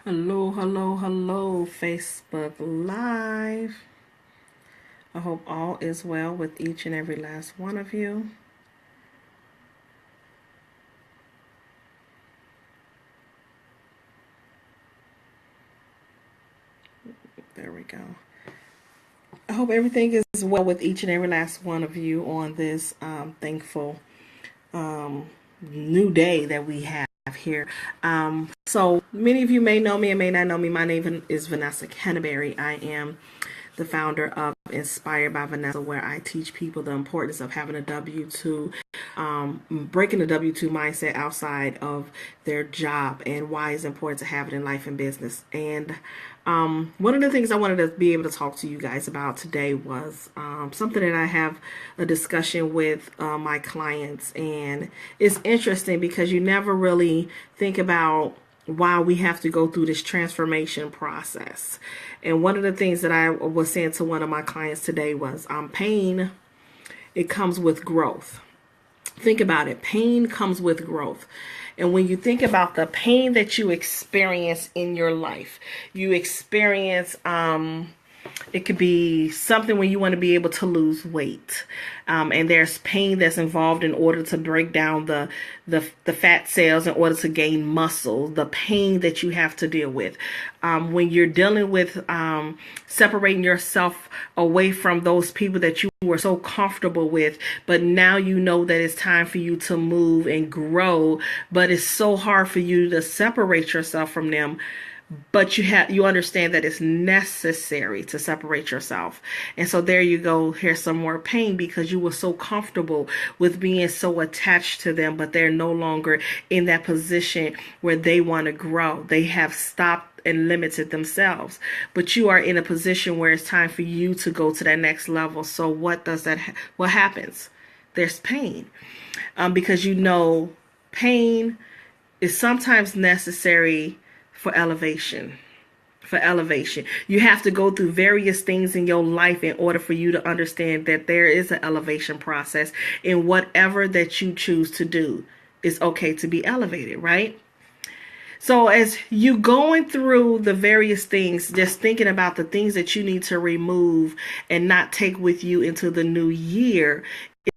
Hello, hello, hello, Facebook Live. I hope all is well with each and every last one of you. There we go. I hope everything is well with each and every last one of you on this thankful new day that we have here. So many of you may know me and may not know me. My name is Vanessa Canterbury. I am the founder of Inspired by Vanessa, where I teach people the importance of having a W-2, breaking the W-2 mindset outside of their job and why it's important to have it in life and business. And one of the things I wanted to be able to talk to you guys about today was something that I have a discussion with my clients. And it's interesting because you never really think about why we have to go through this transformation process. And one of the things that I was saying to one of my clients today was pain, it comes with growth. Think about it. Pain comes with growth. And when you think about the pain that you experience in your life, you experience it could be something when you want to be able to lose weight. And there's pain that's involved in order to break down the fat cells in order to gain muscle, the pain that you have to deal with. When you're dealing with separating yourself away from those people that you were so comfortable with, but now you know that it's time for you to move and grow, but it's so hard for you to separate yourself from them. But you understand that it's necessary to separate yourself. And so there you go. Here's some more pain because you were so comfortable with being so attached to them, but they're no longer in that position where they want to grow. They have stopped and limited themselves. But you are in a position where it's time for you to go to that next level. So what happens? There's pain. Because pain is sometimes necessary for elevation. You have to go through various things in your life in order for you to understand that there is an elevation process, and whatever that you choose to do is okay to be elevated, right? So as you going through the various things, just thinking about the things that you need to remove and not take with you into the new year,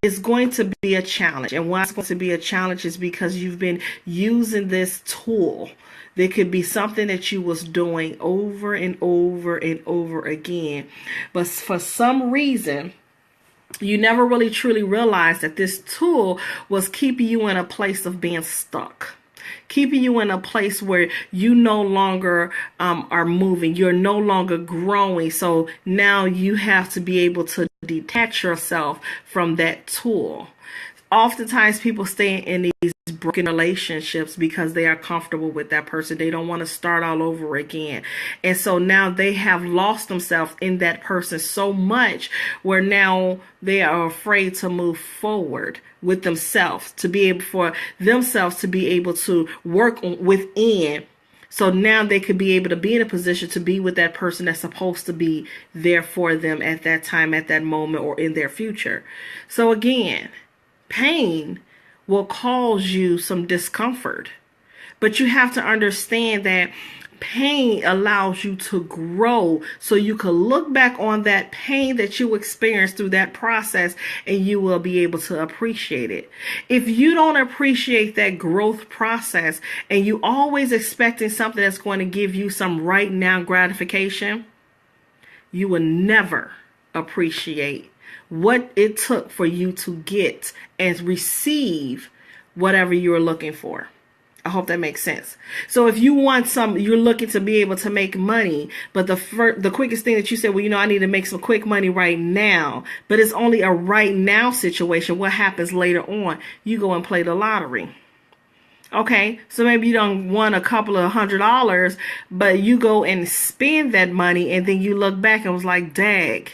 is going to be a challenge. And why it's going to be a challenge is because you've been using this tool. There could be something that you was doing over and over and over again. But for some reason, you never really truly realized that this tool was keeping you in a place of being stuck. Keeping you in a place where you no longer are moving. You're no longer growing. So now you have to be able to detach yourself from that tool. Oftentimes people stay in these broken relationships because they are comfortable with that person. They don't want to start all over again. And so now they have lost themselves in that person so much where now they are afraid to move forward with themselves, to be able for themselves to be able to work within. So now they could be able to be in a position to be with that person that's supposed to be there for them at that time, at that moment, or in their future. So again, pain will cause you some discomfort, but you have to understand that pain allows you to grow, so you can look back on that pain that you experienced through that process and you will be able to appreciate it. If you don't appreciate that growth process and you always expecting something that's going to give you some right now gratification, you will never appreciate what it took for you to get and receive whatever you're looking for. I hope that makes sense. So if you want you're looking to be able to make money, but the quickest thing that you said, well, I need to make some quick money right now, but it's only a right now situation. What happens later on? You go and play the lottery. Okay, so maybe you don't won a couple of $100, but you go and spend that money, and then you look back and was like, dag,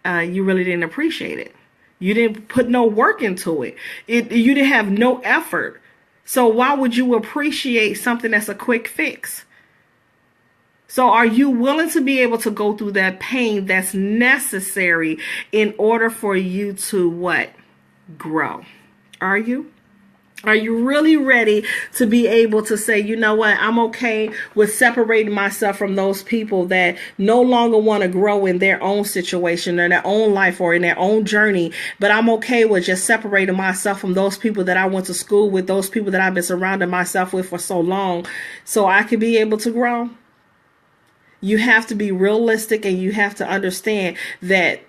you really didn't appreciate it. You didn't put no work into it. You didn't have no effort. So why would you appreciate something that's a quick fix? So are you willing to be able to go through that pain that's necessary in order for you to what? Grow. Are you? Are you really ready to be able to say, you know what, I'm okay with separating myself from those people that no longer want to grow in their own situation or their own life or in their own journey, but I'm okay with just separating myself from those people that I went to school with, those people that I've been surrounding myself with for so long, so I can be able to grow? You have to be realistic, and you have to understand that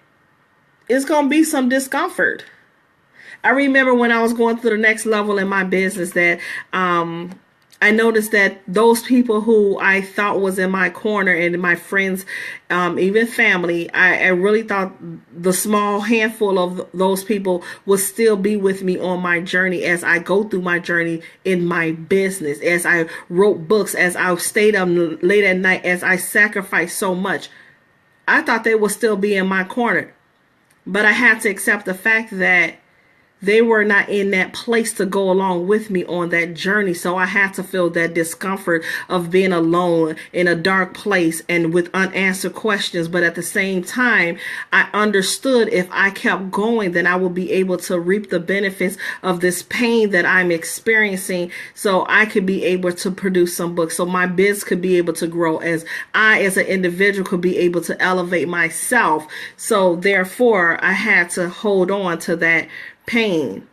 it's going to be some discomfort. I remember when I was going through the next level in my business that I noticed that those people who I thought was in my corner and my friends, even family, I really thought the small handful of those people would still be with me on my journey as I go through my journey in my business, as I wrote books, as I stayed up late at night, as I sacrificed so much. I thought they would still be in my corner, but I had to accept the fact that they were not in that place to go along with me on that journey. So I had to feel that discomfort of being alone in a dark place and with unanswered questions. But at the same time, I understood if I kept going, then I would be able to reap the benefits of this pain that I'm experiencing, so I could be able to produce some books, so my biz could be able to grow, as I as an individual could be able to elevate myself. So therefore, I had to hold on to that pain.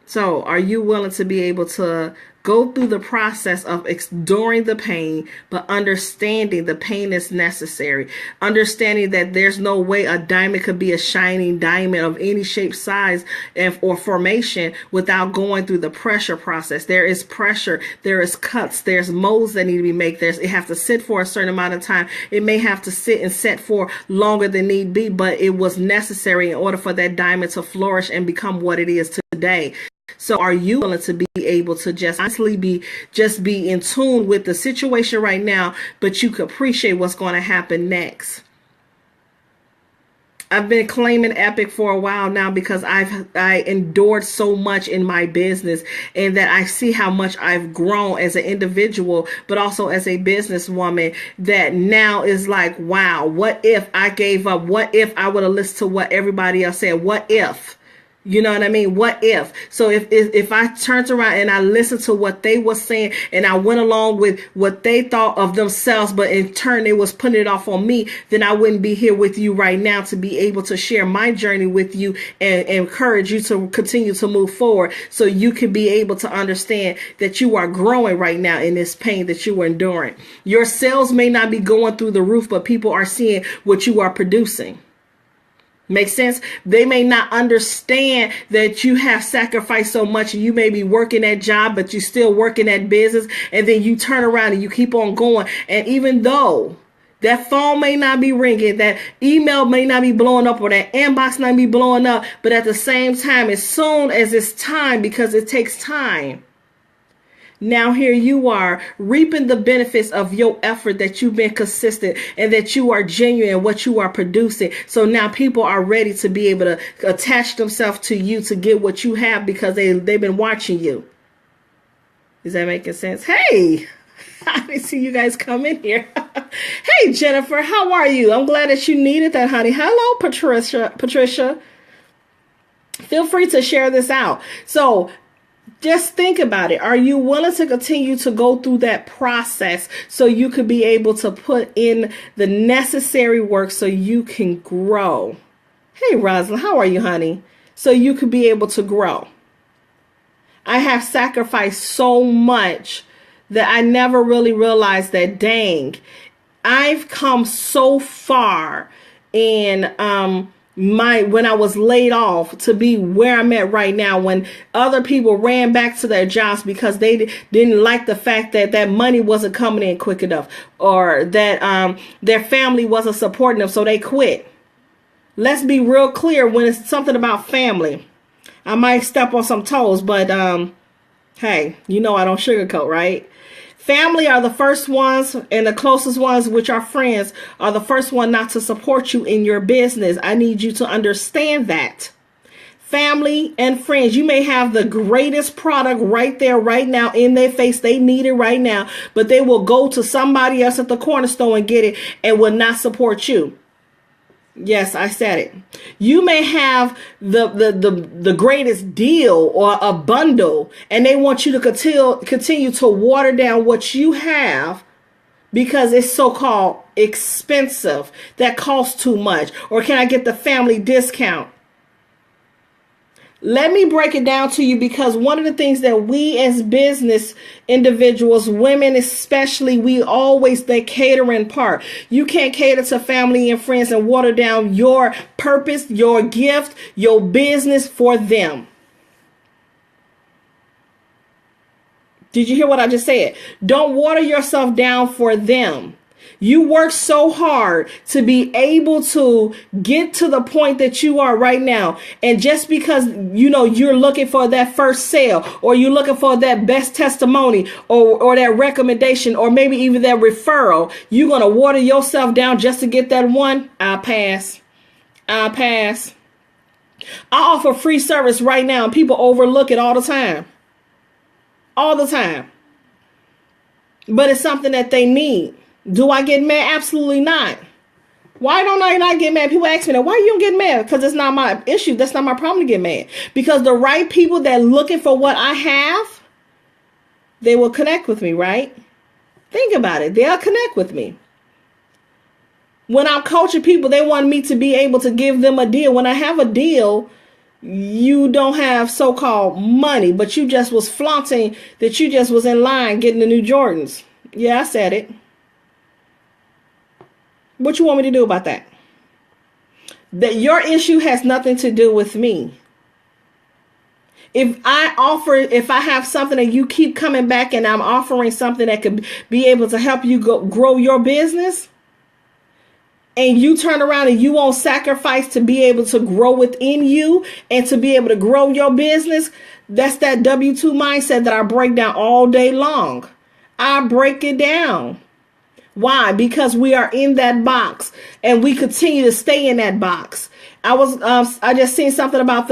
So are you willing to be able to go through the process of enduring the pain, but understanding the pain is necessary, understanding that there's no way a diamond could be a shining diamond of any shape, size, or formation without going through the pressure process? There is pressure, there is cuts, there's molds that need to be made. It has to sit for a certain amount of time. It may have to sit and set for longer than need be, but it was necessary in order for that diamond to flourish and become what it is today. So are you willing to be able to just honestly be in tune with the situation right now, but you could appreciate what's going to happen next? I've been claiming epic for a while now because I endured so much in my business, and that I see how much I've grown as an individual, but also as a businesswoman, that now is like, wow, what if I gave up? What if I would have listened to what everybody else said? What if? You know what I mean? What if? So if I turned around and I listened to what they were saying and I went along with what they thought of themselves, but in turn they was putting it off on me, then I wouldn't be here with you right now to be able to share my journey with you and encourage you to continue to move forward, so you can be able to understand that you are growing right now in this pain that you are enduring. Your sales may not be going through the roof, but people are seeing what you are producing. Makes sense? They may not understand that you have sacrificed so much, and you may be working that job, but you still working that business, and then you turn around and you keep on going. And even though that phone may not be ringing, that email may not be blowing up, or that inbox may be blowing up, but at the same time, as soon as it's time, because it takes time, now here you are reaping the benefits of your effort, that you've been consistent and that you are genuine in what you are producing. So now people are ready to be able to attach themselves to you to get what you have, because they've been watching you. Is that making sense? Hey, I didn't see you guys come in here. Hey, Jennifer, how are you? I'm glad that you needed that, honey. Hello, Patricia. Feel free to share this out. So just think about it. Are you willing to continue to go through that process so you could be able to put in the necessary work so you can grow? Hey, Rosalind, how are you, honey? So you could be able to grow. I have sacrificed so much that I never really realized that, dang, I've come so far in when I was laid off to be where I'm at right now, when other people ran back to their jobs because they didn't like the fact that that money wasn't coming in quick enough, or that their family wasn't supporting them, so they quit. Let's be real clear when it's something about family. I might step on some toes, but hey, you know I don't sugarcoat, right? Family are the first ones, and the closest ones, which are friends, are the first one not to support you in your business. I need you to understand that. Family and friends, you may have the greatest product right there, right now, in their face. They need it right now, but they will go to somebody else at the corner store and get it and will not support you. Yes, I said it. You may have the greatest deal or a bundle, and they want you to continue to water down what you have because it's so-called expensive, that costs too much, or can I get the family discount? Let me break it down to you, because one of the things that we as business individuals, women especially, they cater in part. You can't cater to family and friends and water down your purpose, your gift, your business for them. Did you hear what I just said? Don't water yourself down for them. You work so hard to be able to get to the point that you are right now. And just because, you're looking for that first sale, or you're looking for that best testimony, or that recommendation, or maybe even that referral, you're going to water yourself down just to get that one. I'll pass. I offer free service right now, and people overlook it all the time. But it's something that they need. Do I get mad? Absolutely not. Why don't I not get mad? People ask me that. Why you don't get mad? Because it's not my issue. That's not my problem to get mad. Because the right people that are looking for what I have, they will connect with me, right? Think about it. They'll connect with me. When I'm coaching people, they want me to be able to give them a deal. When I have a deal, you don't have so-called money, but you just was flaunting that you just was in line getting the new Jordans. Yeah, I said it. What you want me to do about that? That your issue has nothing to do with me. If I have something and you keep coming back and I'm offering something that could be able to help you grow your business, and you turn around and you won't sacrifice to be able to grow within you and to be able to grow your business, that's that W-2 mindset that I break down all day long. I break it down. Why? Because we are in that box and we continue to stay in that box. I just seen something about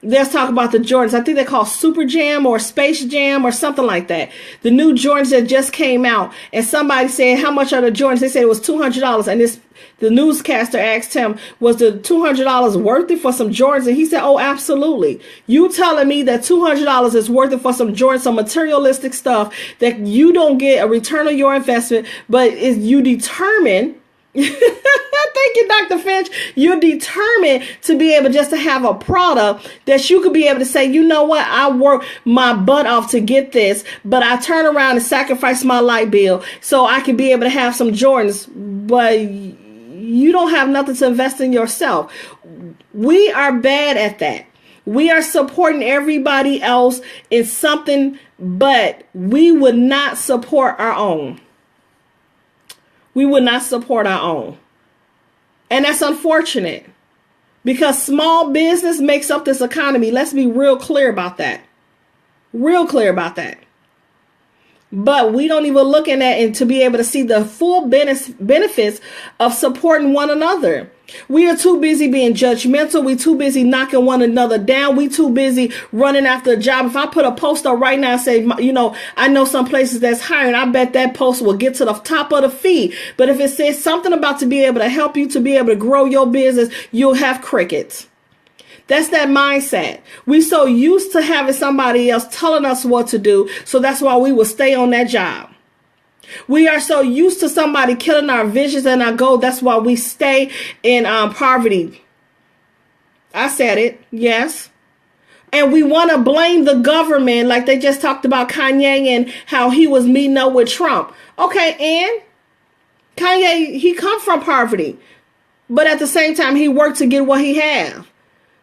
let's talk about the Jordans. I think they're called Super Jam or Space Jam or something like that. The new Jordans that just came out, and somebody said, how much are the Jordans? They said it was $200. And the newscaster asked him, was the $200 worth it for some Jordans? And he said, oh, absolutely. You telling me that $200 is worth it for some Jordans, some materialistic stuff that you don't get a return on your investment, but is you determined thank you, Dr. Finch. You're determined to be able just to have a product that you could be able to say, you know what, I work my butt off to get this, but I turn around and sacrifice my light bill so I can be able to have some Jordans, but you don't have nothing to invest in yourself. We are bad at that. We are supporting everybody else in something, but we would not support our own. We would not support our own. And that's unfortunate because small business makes up this economy. Let's be real clear about that. Real clear about that. But we don't even look at it and to be able to see the full benefits of supporting one another. We are too busy being judgmental. We too busy knocking one another down. We too busy running after a job. If I put a post up right now and say, I know some places that's hiring, I bet that post will get to the top of the feed. But if it says something about to be able to help you to be able to grow your business, you'll have crickets. That's that mindset. We so used to having somebody else telling us what to do. So that's why we will stay on that job. We are so used to somebody killing our visions and our goals. That's why we stay in poverty. I said it. Yes. And we want to blame the government like they just talked about Kanye and how he was meeting up with Trump. Okay, and Kanye, he come from poverty. But at the same time, he worked to get what he have.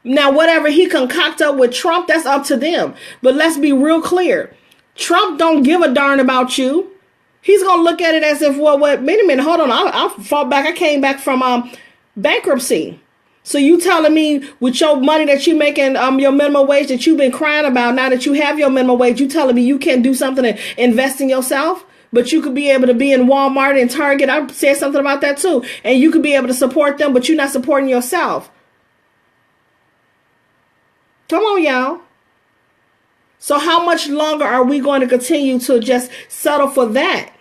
Now, whatever he concoct up with Trump, that's up to them. But let's be real clear. Trump don't give a darn about you. He's going to look at it as if, wait a minute, hold on. I'll fall back. I came back from bankruptcy. So you telling me with your money that you making your minimum wage that you've been crying about, now that you have your minimum wage, you telling me you can't do something to invest in yourself? But you could be able to be in Walmart and Target. I said something about that too. And you could be able to support them, but you're not supporting yourself. Come on, y'all. So how much longer are we going to continue to just settle for that?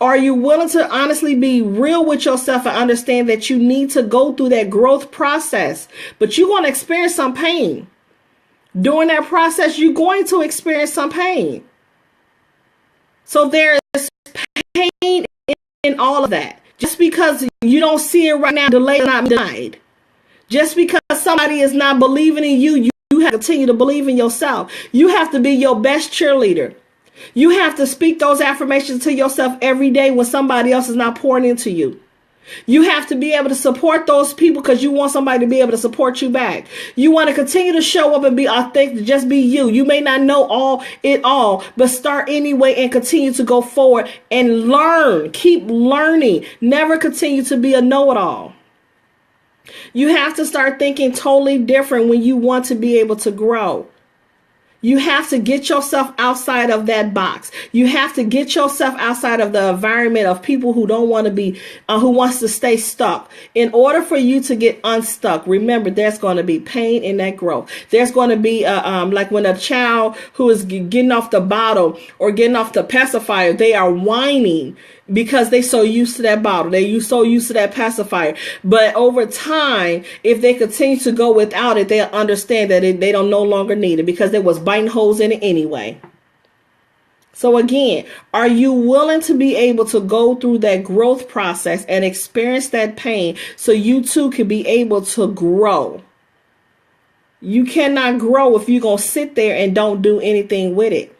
Are you willing to honestly be real with yourself and understand that you need to go through that growth process? But you're going to experience some pain. During that process, you're going to experience some pain. So there is pain in all of that. Just because you don't see it right now, delayed or not denied. Just because somebody is not believing in you, you have to continue to believe in yourself. You have to be your best cheerleader. You have to speak those affirmations to yourself every day when somebody else is not pouring into you. You have to be able to support those people because you want somebody to be able to support you back. You want to continue to show up and be authentic, just be you. You may not know it all, but start anyway and continue to go forward and learn. Keep learning. Never continue to be a know-it-all. You have to start thinking totally different when you want to be able to grow. You have to get yourself outside of that box. You have to get yourself outside of the environment of people who don't want to be, who wants to stay stuck. In order for you to get unstuck, remember, there's going to be pain in that growth. There's going to be, like when a child who is getting off the bottle or getting off the pacifier, they are whining because they're so used to that bottle. They're so used to that pacifier. But over time, if they continue to go without it, they'll understand that they don't no longer need it because there was biting holes in it anyway. So again, are you willing to be able to go through that growth process and experience that pain so you too can be able to grow? You cannot grow if you're going to sit there and don't do anything with it.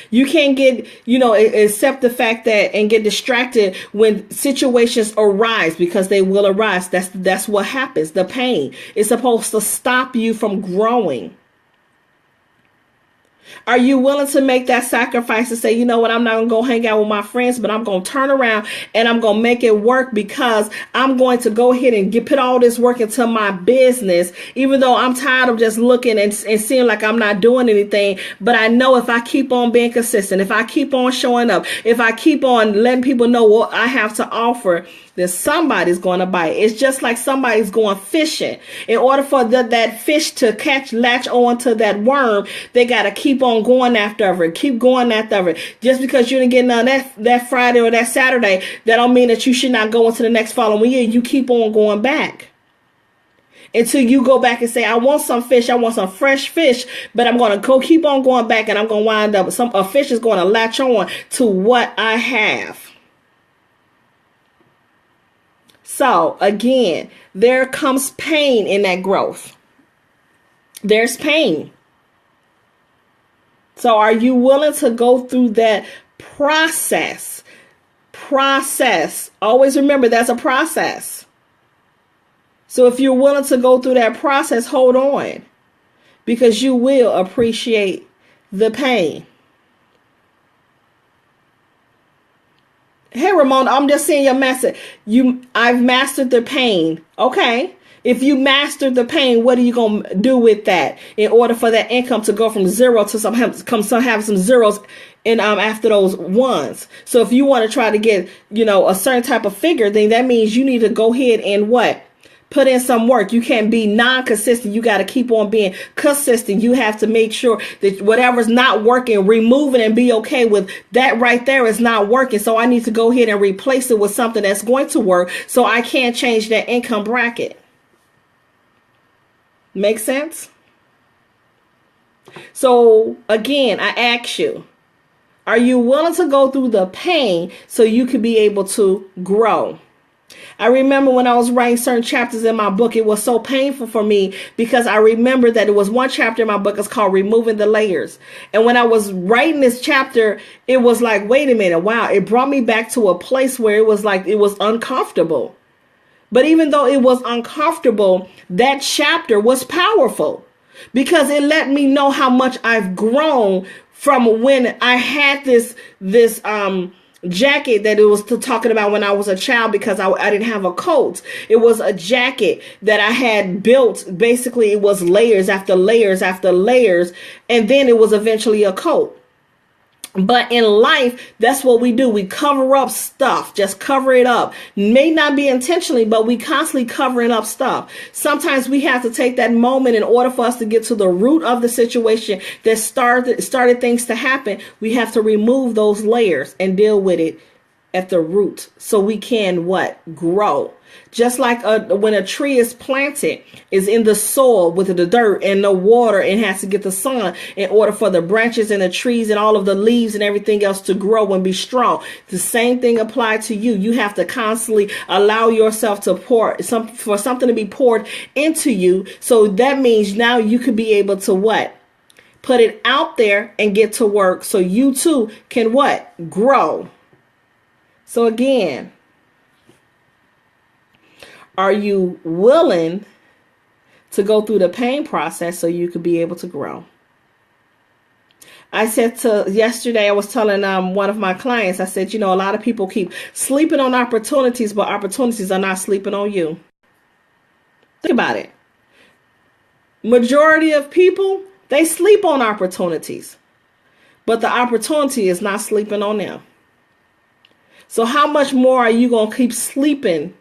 You can't get, accept the fact that and get distracted when situations arise, because they will arise. That's what happens. The pain is supposed to stop you from growing. Are you willing to make that sacrifice and say, you know what, I'm not going to go hang out with my friends, but I'm going to turn around and I'm going to make it work because I'm going to go ahead and put all this work into my business, even though I'm tired of just looking and seeing like I'm not doing anything. But I know if I keep on being consistent, if I keep on showing up, if I keep on letting people know what I have to offer, then somebody's going to bite. It's just like somebody's going fishing. In order for that fish to latch on to that worm, they got to keep on going after it, keep going after it. Just because you didn't get none that Friday or that Saturday, that don't mean that you should not go into the next following year. You keep on going back until you go back and say, I want some fish. I want some fresh fish, but I'm going to keep on going back, and I'm going to wind up a fish is going to latch on to what I have. So again, there comes pain in that growth. There's pain. So are you willing to go through that process? Always remember, that's a process. So if you're willing to go through that process, hold on, because you will appreciate the pain. Hey, Ramona, I'm just seeing your message. I've mastered the pain. Okay. If you mastered the pain, what are you going to do with that in order for that income to go from zero to have some zeros in after those ones? So if you want to try to get, a certain type of figure, then that means you need to go ahead and what? Put in some work. You can't be non-consistent. You got to keep on being consistent. You have to make sure that whatever's not working, remove it and be okay with that right there is not working. So I need to go ahead and replace it with something that's going to work so I can't change that income bracket. Make sense? So again, I ask you, are you willing to go through the pain so you can be able to grow? I remember when I was writing certain chapters in my book, it was so painful for me because I remember that it was one chapter in my book. It's called Removing the Layers. And when I was writing this chapter, it was like, wait a minute. Wow. It brought me back to a place where it was like, it was uncomfortable. But even though it was uncomfortable, that chapter was powerful because it let me know how much I've grown from when I had this jacket that it was talking about when I was a child, because I didn't have a coat. It was a jacket that I had built. Basically, it was layers after layers after layers. And then it was eventually a coat. But in life, that's what we do. We cover up stuff, just cover it up. May not be intentionally, but we constantly covering up stuff. Sometimes we have to take that moment in order for us to get to the root of the situation that started things to happen. We have to remove those layers and deal with it at the root so we can what? Grow. Just like when a tree is planted, is in the soil with the dirt and no water and has to get the sun in order for the branches and the trees and all of the leaves and everything else to grow and be strong. The same thing applies to you. You have to constantly allow yourself to for something to be poured into you. So that means now you could be able to what? Put it out there and get to work so you too can what? Grow. So again, are you willing to go through the pain process so you could be able to grow? I said yesterday, I was telling one of my clients, I said, a lot of people keep sleeping on opportunities, but opportunities are not sleeping on you. Think about it. Majority of people, they sleep on opportunities, but the opportunity is not sleeping on them. So how much more are you going to keep sleeping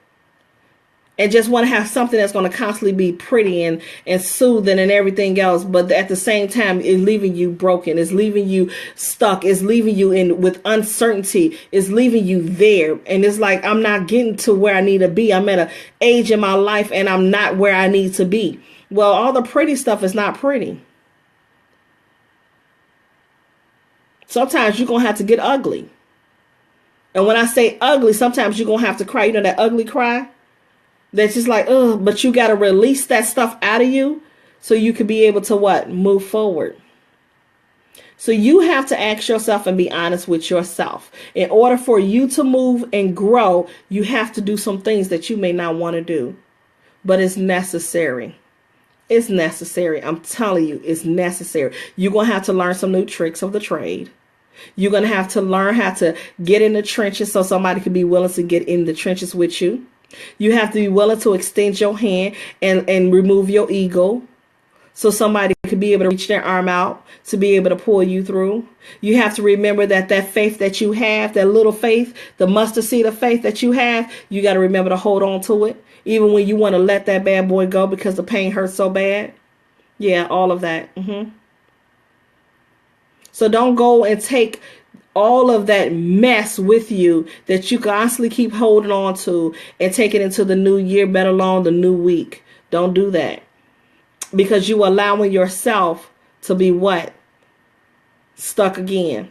and just want to have something that's going to constantly be pretty and soothing and everything else, but at the same time, it's leaving you broken, it's leaving you stuck, it's leaving you with uncertainty, it's leaving you there. And it's like, I'm not getting to where I need to be. I'm at an age in my life and I'm not where I need to be. Well, all the pretty stuff is not pretty. Sometimes you're going to have to get ugly. And when I say ugly, sometimes you're going to have to cry. You know that ugly cry? That's just like, ugh, but you got to release that stuff out of you so you can be able to what? Move forward. So you have to ask yourself and be honest with yourself. In order for you to move and grow, you have to do some things that you may not want to do, but it's necessary. It's necessary. I'm telling you, it's necessary. You're going to have to learn some new tricks of the trade. You're going to have to learn how to get in the trenches so somebody can be willing to get in the trenches with you. You have to be willing to extend your hand and remove your ego so somebody could be able to reach their arm out to be able to pull you through. You have to remember that faith that you have, that little faith, the mustard seed of faith that you have, you got to remember to hold on to it. Even when you want to let that bad boy go because the pain hurts so bad. Yeah, all of that. So don't go and take all of that mess with you that you constantly keep holding on to and take it into the new year, better along the new week. Don't do that. Because you are allowing yourself to be what? Stuck again.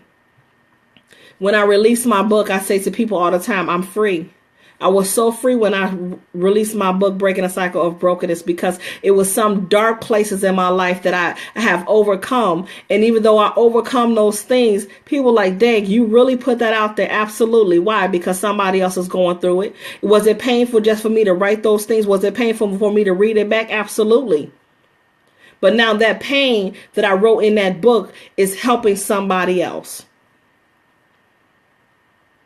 When I release my book, I say to people all the time, I'm free. I was so free when I released my book, Breaking a Cycle of Brokenness, because it was some dark places in my life that I have overcome. And even though I overcome those things, people like, dang, you really put that out there? Absolutely. Why? Because somebody else is going through it. Was it painful just for me to write those things? Was it painful for me to read it back? Absolutely. But now that pain that I wrote in that book is helping somebody else.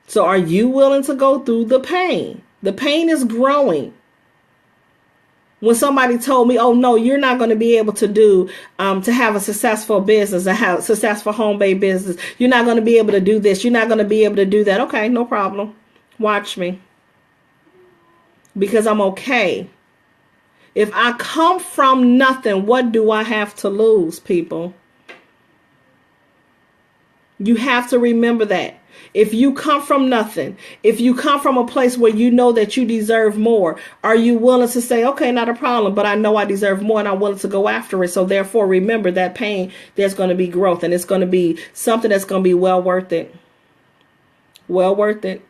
So are you willing to go through the pain? The pain is growing. When somebody told me, oh, no, you're not going to be able to to have a successful business, to have a successful home-based business. You're not going to be able to do this. You're not going to be able to do that. Okay, no problem. Watch me. Because I'm okay. If I come from nothing, what do I have to lose, people? You have to remember that. If you come from nothing, if you come from a place where you know that you deserve more, are you willing to say, okay, not a problem, but I know I deserve more and I'm willing to go after it. So therefore, remember that pain, there's going to be growth and it's going to be something that's going to be well worth it. Well worth it.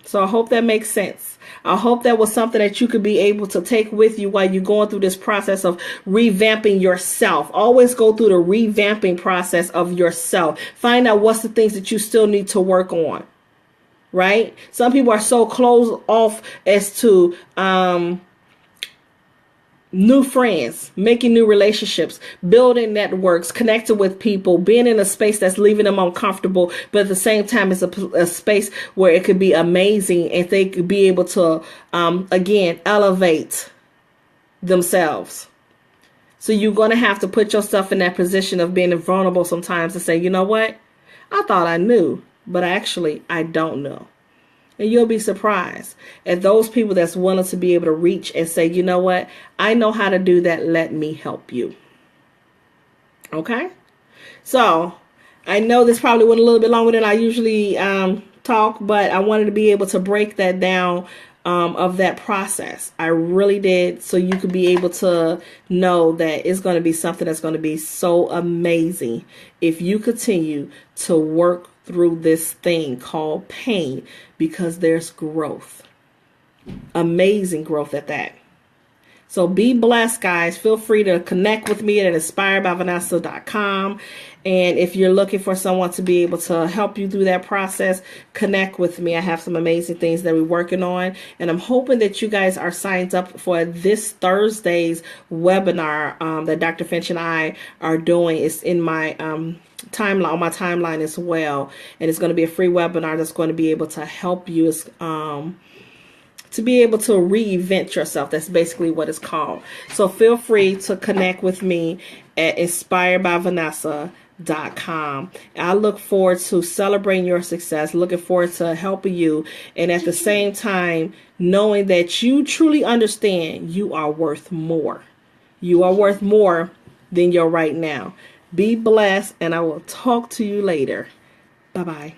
So I hope that makes sense. I hope that was something that you could be able to take with you while you're going through this process of revamping yourself. Always go through the revamping process of yourself. Find out what's the things that you still need to work on, right? Some people are so closed off as to new friends, making new relationships, building networks, connecting with people, being in a space that's leaving them uncomfortable, but at the same time, it's a space where it could be amazing and they could be able to, again, elevate themselves. So you're going to have to put yourself in that position of being vulnerable sometimes and say, you know what? I thought I knew, but actually I don't know. And you'll be surprised at those people that's willing to be able to reach and say, you know what? I know how to do that. Let me help you. Okay? So I know this probably went a little bit longer than I usually talk, but I wanted to be able to break that down of that process. I really did, so you could be able to know that it's going to be something that's going to be so amazing if you continue to work through this thing called pain, because there's growth, amazing growth at that. So be blessed, guys. Feel free to connect with me at InspiredByVanessa.com. And if you're looking for someone to be able to help you through that process, connect with me. I have some amazing things that we're working on. And I'm hoping that you guys are signed up for this Thursday's webinar that Dr. Finch and I are doing. It's in my timeline, on my timeline as well. And it's going to be a free webinar that's going to be able to help you to be able to reinvent yourself. That's basically what it's called. So feel free to connect with me at InspiredByVanessa.com. I look forward to celebrating your success, looking forward to helping you, and at the same time, knowing that you truly understand you are worth more. You are worth more than your right now. Be blessed, and I will talk to you later. Bye-bye.